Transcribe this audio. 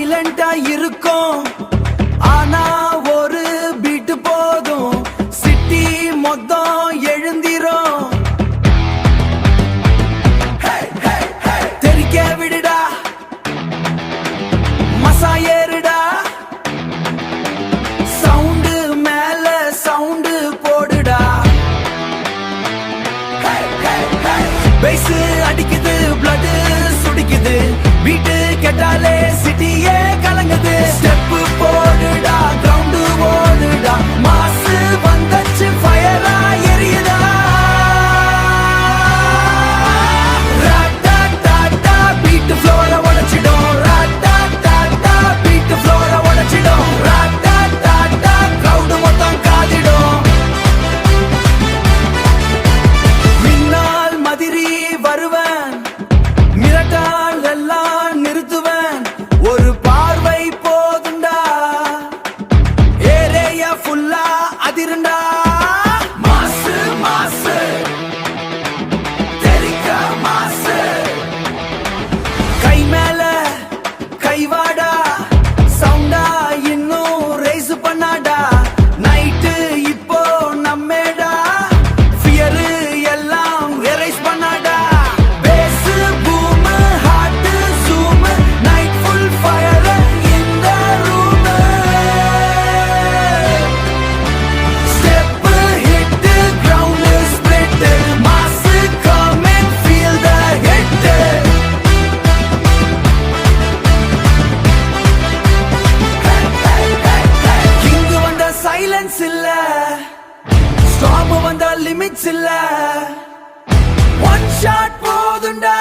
சைலண்டா இருக்கும் ஆனா ஒரு பீட்டு போதும் சிட்டி மொத்தம் எழுந்திரும் தெரிக்க விடுடா மசா ஏறுடா சவுண்டு மேல சவுண்டு போடுடா பேஸ் அடிக்குது பிளட் சுடிக்குது வீட்டு கேட்டாலே சிட்டியே கலங்குது ஸ்டெப் போடுடா கிரவுண்டு ஓடுடா மாசு வந்தச்சு ஃபயரா எரியுதா ராட்டா டாட்டா பீட் ஃப்ளோர உடைச்சிடும் ராட்டா டாட்டா பீட் ஃப்ளோர உடைச்சிடும் ராட்டா டாட்டா கிரவுண்டு மொத்தம் காதிடும் மின்னால் மதிரி வருவன் மிரட்டால் எல்லாம் நிறுத்துவன் ஒரு பார்வை போதுண்டா ஏரியா ஃபுல்லா அதிருண்டா மாசு மாசு தெரிக்க மாசு கை மேல கைவாடா சவுண்டா இன்னும் ரைஸ் பண்ணாடா நைட்டு இப்போ நம்மேடா ஃபியரு எல்லாம் எரைஸ் பண்ணாடா bass boom heart zoom night full fire இந்த room step hit ground split mass come and feel the hit king வந்த சைலன்ஸ் இல்ல ஸ்டார்ம் வந்த லிமிட்ஸ் இல்ல ஒன் ஷாட் போதுண்டா